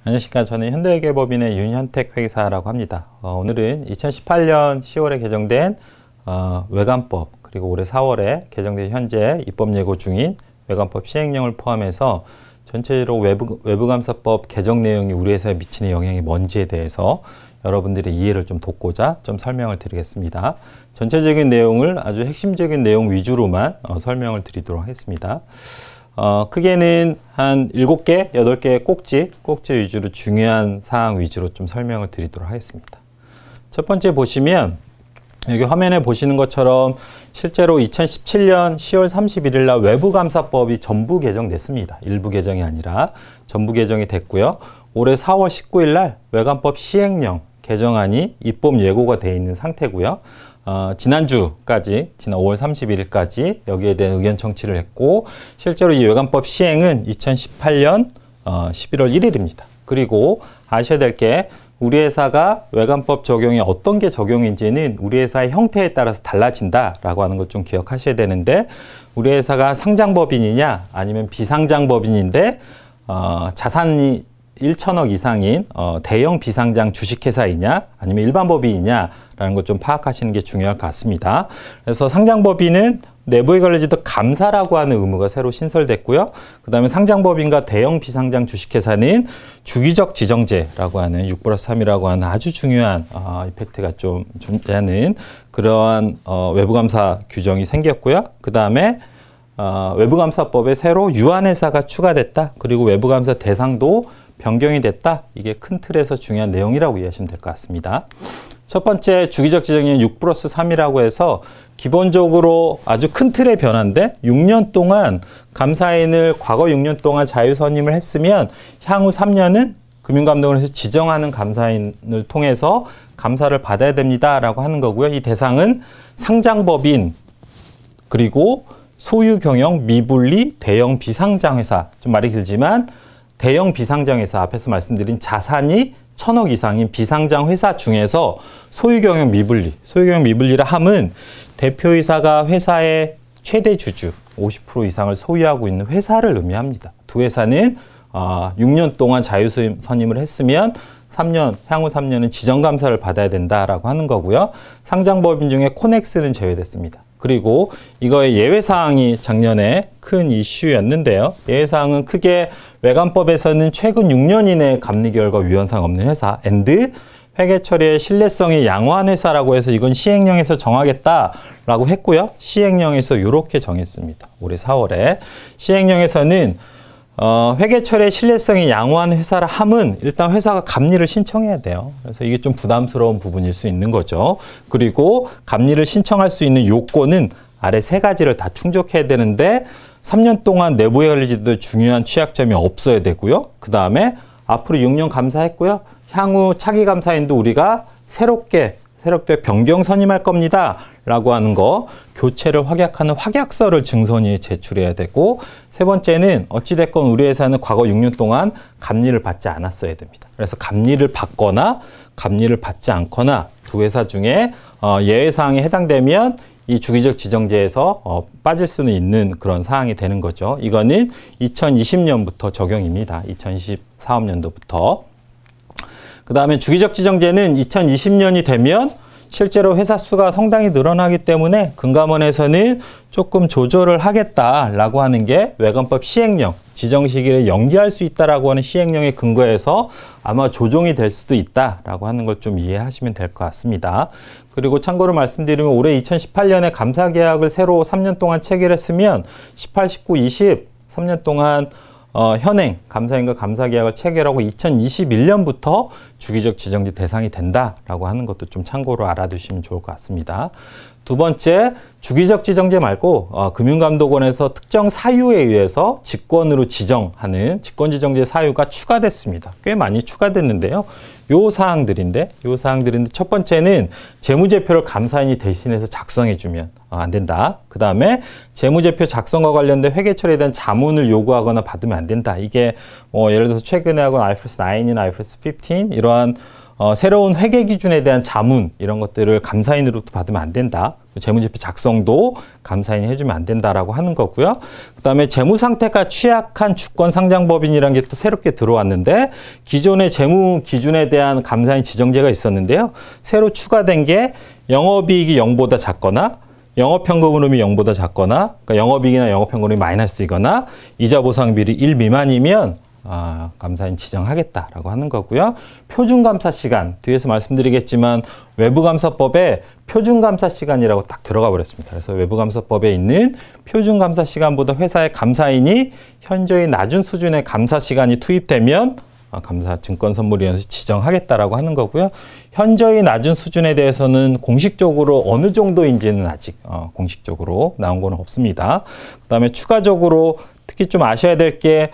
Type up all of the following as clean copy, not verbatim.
안녕하십니까. 저는 현대회계법인의 윤현택 회계사라고 합니다. 오늘은 2018년 10월에 개정된 외관법, 그리고 올해 4월에 개정된 현재 입법 예고 중인 외관법 시행령을 포함해서 전체적으로 외부감사법 개정 내용이 우리 회사에 미치는 영향이 뭔지에 대해서 여러분들의 이해를 좀 돕고자 좀 설명을 드리겠습니다. 전체적인 내용을 아주 핵심적인 내용 위주로만 설명을 드리도록 하겠습니다. 크게는 한 7개, 8개의 꼭지 위주로 중요한 사항 위주로 좀 설명을 드리도록 하겠습니다. 첫 번째 보시면 여기 화면에 보시는 것처럼 실제로 2017년 10월 31일 날 외부감사법이 전부 개정됐습니다. 일부 개정이 아니라 전부 개정이 됐고요. 올해 4월 19일 날 외관법 시행령 개정안이 입법 예고가 되어 있는 상태고요. 지난주까지, 지난 5월 31일까지 여기에 대한 의견 청취를 했고, 실제로 이 외관법 시행은 2018년 11월 1일입니다. 그리고 아셔야 될 게 우리 회사가 외관법 적용이 어떤 게 적용인지는 우리 회사의 형태에 따라서 달라진다라고 하는 것 좀 기억하셔야 되는데, 우리 회사가 상장법인이냐 아니면 비상장법인인데 자산이 1천억 이상인 대형 비상장 주식회사이냐 아니면 일반 법인이냐라는 것 좀 파악하시는 게 중요할 것 같습니다. 그래서 상장법인은 내부에 걸려지던 감사라고 하는 의무가 새로 신설됐고요. 그 다음에 상장법인과 대형 비상장 주식회사는 주기적 지정제라고 하는 6+3이라고 하는 아주 중요한 이펙트가 좀 존재하는 그러한 외부감사 규정이 생겼고요. 그 다음에 외부감사법에 새로 유한회사가 추가됐다. 그리고 외부감사 대상도 변경이 됐다. 이게 큰 틀에서 중요한 내용이라고 이해하시면 될 것 같습니다. 첫 번째 주기적 지정인 6+3이라고 해서 기본적으로 아주 큰 틀의 변화인데 6년 동안 감사인을 과거 6년 동안 자유선임을 했으면 향후 3년은 금융감독원에서 지정하는 감사인을 통해서 감사를 받아야 됩니다라고 하는 거고요. 이 대상은 상장법인 그리고 소유경영 미분리 대형 비상장회사, 좀 말이 길지만 대형 비상장회사, 앞에서 말씀드린 자산이 1,000억 이상인 비상장 회사 중에서 소유경영 미분리라 함은 대표이사가 회사의 최대 주주 50% 이상을 소유하고 있는 회사를 의미합니다. 두 회사는 6년 동안 자유선임을 했으면 향후 3년은 지정감사를 받아야 된다라고 하는 거고요. 상장법인 중에 코넥스는 제외됐습니다. 그리고 이거의 예외사항이 작년에 큰 이슈였는데요. 예외사항은 크게 외관법에서는 최근 6년 이내 감리 결과 위헌사항 없는 회사 and 회계 처리의 신뢰성이 양호한 회사라고 해서 이건 시행령에서 정하겠다라고 했고요. 시행령에서 이렇게 정했습니다. 올해 4월에 시행령에서는 회계 처리의 신뢰성이 양호한 회사라 함은 일단 회사가 감리를 신청해야 돼요. 그래서 이게 좀 부담스러운 부분일 수 있는 거죠. 그리고 감리를 신청할 수 있는 요건은 아래 3가지를 다 충족해야 되는데 3년 동안 내부에 걸리지도 중요한 취약점이 없어야 되고요. 그 다음에 앞으로 6년 감사했고요. 향후 차기 감사인도 우리가 새롭게 변경 선임할 겁니다. 라고 하는 거, 교체를 확약하는 확약서를 증선위에 제출해야 되고, 세 번째는 어찌됐건 우리 회사는 과거 6년 동안 감리를 받지 않았어야 됩니다. 그래서 감리를 받거나 감리를 받지 않거나 두 회사 중에 예외사항에 해당되면 이 주기적 지정제에서 빠질 수는 있는 그런 사항이 되는 거죠. 이거는 2020년부터 적용입니다. 2024년도부터. 그 다음에 주기적 지정제는 2020년이 되면 실제로 회사 수가 상당히 늘어나기 때문에 금감원에서는 조금 조절을 하겠다라고 하는 게 외관법 시행령, 지정 시기를 연기할 수 있다라고 하는 시행령에 근거해서 아마 조정이 될 수도 있다라고 하는 걸 좀 이해하시면 될 것 같습니다. 그리고 참고로 말씀드리면 올해 2018년에 감사계약을 새로 3년 동안 체결했으면 18, 19, 20, 3년 동안 현행 감사인과 감사계약을 체결하고 2021년부터 주기적 지정제 대상이 된다라고 하는 것도 좀 참고로 알아두시면 좋을 것 같습니다. 두 번째, 주기적 지정제 말고 금융감독원에서 특정 사유에 의해서 직권으로 지정하는 직권지정제 사유가 추가됐습니다. 꽤 많이 추가됐는데요. 요 사항들인데 첫 번째는 재무제표를 감사인이 대신해서 작성해주면 안 된다. 그 다음에 재무제표 작성과 관련된 회계처리에 대한 자문을 요구하거나 받으면 안 된다. 이게 예를 들어서 최근에 하고 IFRS 9이나 IFRS 15 이러한 새로운 회계 기준에 대한 자문 이런 것들을 감사인으로부터 받으면 안 된다. 재무제표 작성도 감사인이 해주면 안 된다라고 하는 거고요. 그다음에 재무 상태가 취약한 주권 상장법인이라는 게 또 새롭게 들어왔는데 기존의 재무 기준에 대한 감사인 지정제가 있었는데요. 새로 추가된 게 영업이익이 0보다 작거나 영업현금 흐름이 0보다 작거나 그러니까 영업이익이나 영업현금 흐름이 마이너스이거나 이자 보상 비율이 1 미만이면 감사인 지정하겠다라고 하는 거고요. 표준감사 시간, 뒤에서 말씀드리겠지만 외부감사법에 표준감사 시간이라고 딱 들어가 버렸습니다. 그래서 외부감사법에 있는 표준감사 시간보다 회사의 감사인이 현저히 낮은 수준의 감사 시간이 투입되면 감사증권선물위원회에서 지정하겠다라고 하는 거고요. 현저히 낮은 수준에 대해서는 공식적으로 어느 정도인지는 아직 공식적으로 나온 건 없습니다. 그다음에 추가적으로 특히 좀 아셔야 될 게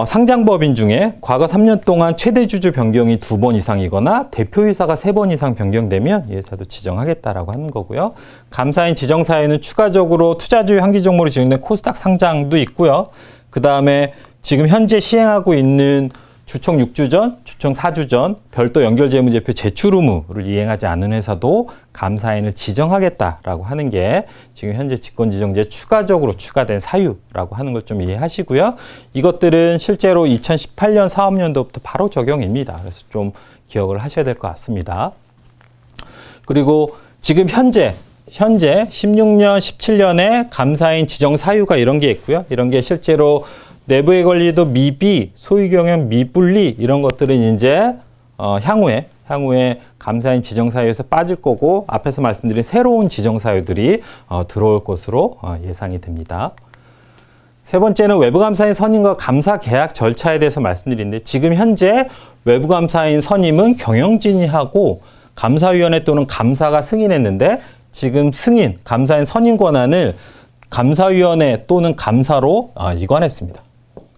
상장법인 중에 과거 3년 동안 최대 주주 변경이 2번 이상이거나 대표이사가 3번 이상 변경되면 이 회사도 지정하겠다라고 하는 거고요. 감사인 지정 사유는 추가적으로 투자주의 환기 종목으로 지정된 코스닥 상장도 있고요. 그다음에 지금 현재 시행하고 있는 주총 6주 전, 주총 4주 전 별도 연결재무제표 제출 의무를 이행하지 않은 회사도 감사인을 지정하겠다라고 하는 게 지금 현재 직권지정제에 추가적으로 추가된 사유라고 하는 걸 좀 이해하시고요. 이것들은 실제로 2018년 사업년도부터 바로 적용입니다. 그래서 좀 기억을 하셔야 될 것 같습니다. 그리고 지금 현재 16년, 17년에 감사인 지정 사유가 이런 게 있고요. 이런 게 실제로 내부의 권리도 미비, 소유 경영 미분리 이런 것들은 이제 향후에 감사인 지정 사유에서 빠질 거고 앞에서 말씀드린 새로운 지정 사유들이 들어올 것으로 예상이 됩니다. 세 번째는 외부감사인 선임과 감사 계약 절차에 대해서 말씀드리는데 지금 현재 외부감사인 선임은 경영진이 하고 감사위원회 또는 감사가 승인했는데 지금 감사인 선임 권한을 감사위원회 또는 감사로 이관했습니다.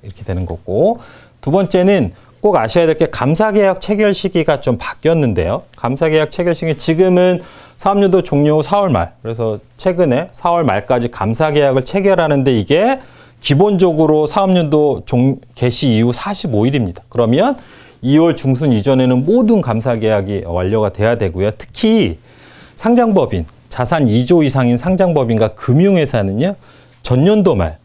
이렇게 되는 거고 두 번째는 꼭 아셔야 될 게 감사계약 체결 시기가 좀 바뀌었는데요. 감사계약 체결 시기 지금은 사업년도 종료 후 4월 말 그래서 최근에 4월 말까지 감사계약을 체결하는데 이게 기본적으로 사업년도 개시 이후 45일입니다. 그러면 2월 중순 이전에는 모든 감사계약이 완료가 돼야 되고요. 특히 상장법인, 자산 2조 이상인 상장법인과 금융회사는요. 전년도 말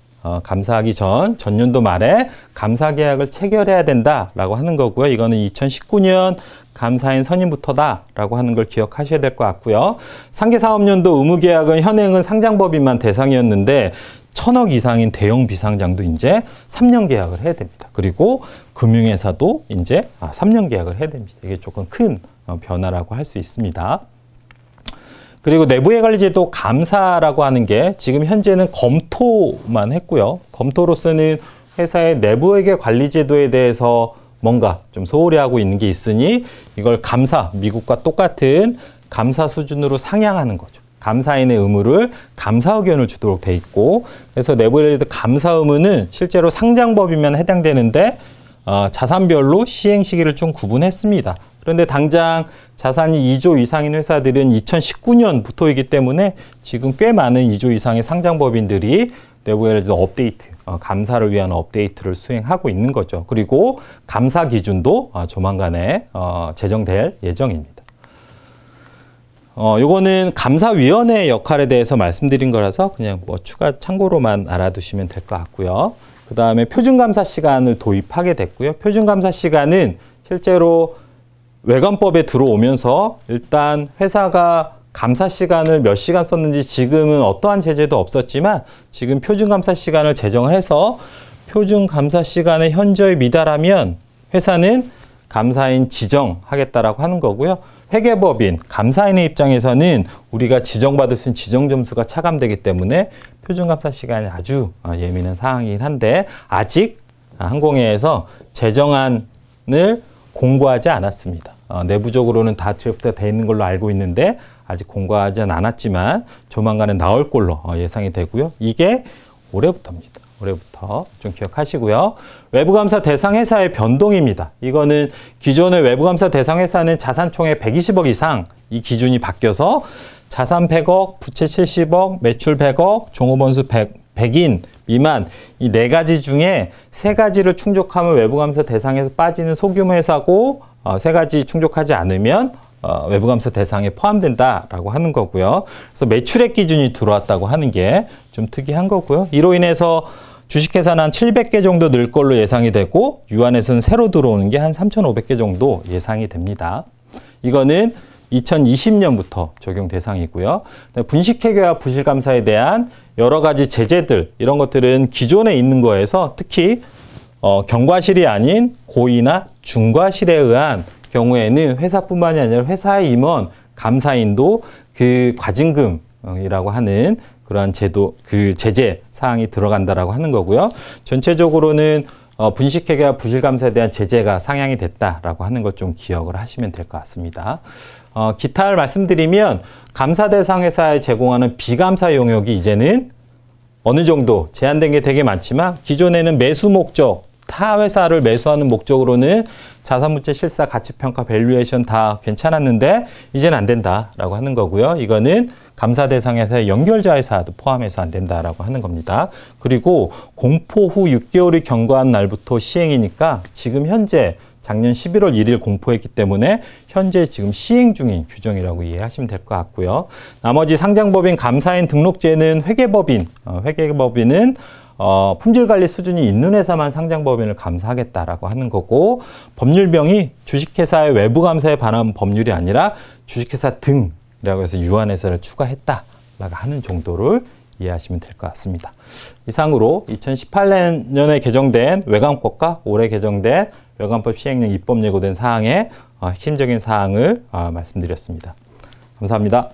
감사하기 전년도 말에 감사계약을 체결해야 된다라고 하는 거고요. 이거는 2019년 감사인 선임부터다라고 하는 걸 기억하셔야 될 것 같고요. 상계사업년도 의무계약은 현행은 상장법인만 대상이었는데 1,000억 이상인 대형 비상장도 이제 3년 계약을 해야 됩니다. 그리고 금융회사도 이제 3년 계약을 해야 됩니다. 이게 조금 큰 변화라고 할 수 있습니다. 그리고 내부의 관리제도 감사라고 하는 게 지금 현재는 검토만 했고요. 검토로서는 회사의 내부회계 관리제도에 대해서 뭔가 좀 소홀히 하고 있는 게 있으니 이걸 미국과 똑같은 감사 수준으로 상향하는 거죠. 감사인의 의무를 감사 의견을 주도록 돼 있고 그래서 내부의 감사 의무는 실제로 상장법이면 해당되는데 자산별로 시행 시기를 좀 구분했습니다. 그런데 당장 자산이 2조 이상인 회사들은 2019년부터이기 때문에 지금 꽤 많은 2조 이상의 상장법인들이 내부의 업데이트, 감사를 위한 업데이트를 수행하고 있는 거죠. 그리고 감사 기준도 조만간에 제정될 예정입니다. 요거는 감사위원회의 역할에 대해서 말씀드린 거라서 그냥 추가 참고로만 알아두시면 될 것 같고요. 그 다음에 표준감사 시간을 도입하게 됐고요. 표준감사 시간은 실제로 외관법에 들어오면서 일단 회사가 감사 시간을 몇 시간 썼는지 지금은 어떠한 제재도 없었지만 지금 표준감사 시간을 제정을 해서 표준감사 시간에 현저히 미달하면 회사는 감사인 지정하겠다라고 하는 거고요. 회계법인, 감사인의 입장에서는 우리가 지정받을 수 있는 지정점수가 차감되기 때문에 표준감사 시간이 아주 예민한 사항이긴 한데 아직 항공회에서 제정안을 공고하지 않았습니다. 내부적으로는 다 드래프트가 되어 있는 걸로 알고 있는데 아직 공고하지는 않았지만 조만간에 나올 걸로 예상이 되고요. 이게 올해부터입니다. 올해부터 좀 기억하시고요. 외부감사 대상 회사의 변동입니다. 이거는 기존의 외부감사 대상 회사는 자산총액 120억 이상 이 기준이 바뀌어서 자산 100억, 부채 70억, 매출 100억, 종업원수 100인 미만 이 네 가지 중에 세 가지를 충족하면 외부감사 대상에서 빠지는 소규모 회사고 세 가지 충족하지 않으면 외부감사 대상에 포함된다라고 하는 거고요. 그래서 매출액 기준이 들어왔다고 하는 게 좀 특이한 거고요. 이로 인해서 주식회사는 한 700개 정도 늘 걸로 예상이 되고 유한에서는 새로 들어오는 게 한 3,500개 정도 예상이 됩니다. 이거는 2020년부터 적용 대상이고요. 분식회계와 부실감사에 대한 여러 가지 제재들 이런 것들은 기존에 있는 거에서 특히 경과실이 아닌 고의나 중과실에 의한 경우에는 회사뿐만이 아니라 회사의 임원, 감사인도 그 과징금이라고 하는 그러한 제도, 그 제재 사항이 들어간다라고 하는 거고요. 전체적으로는 분식회계와 부실감사에 대한 제재가 상향이 됐다라고 하는 걸 좀 기억을 하시면 될 것 같습니다. 기타를 말씀드리면 감사 대상 회사에 제공하는 비감사 용역이 이제는 어느 정도 제한된 게 되게 많지만 기존에는 매수 목적, 타 회사를 매수하는 목적으로는 자산부채 실사 가치평가 밸류에이션 다 괜찮았는데 이제는 안 된다라고 하는 거고요. 이거는 감사 대상 회사의 연결자 회사도 포함해서 안 된다라고 하는 겁니다. 그리고 공포 후 6개월이 경과한 날부터 시행이니까 지금 현재 작년 11월 1일 공포했기 때문에 현재 지금 시행 중인 규정이라고 이해하시면 될 것 같고요. 나머지 상장법인 감사인 등록제는 회계법인은 품질관리 수준이 있는 회사만 상장법인을 감사하겠다라고 하는 거고 법률명이 주식회사의 외부감사에 관한 법률이 아니라 주식회사 등이라고 해서 유한회사를 추가했다라고 하는 정도를 이해하시면 될 것 같습니다. 이상으로 2018년에 개정된 외감법과 올해 개정된 외감법 시행령 입법 예고된 사항의 핵심적인 사항을 말씀드렸습니다. 감사합니다.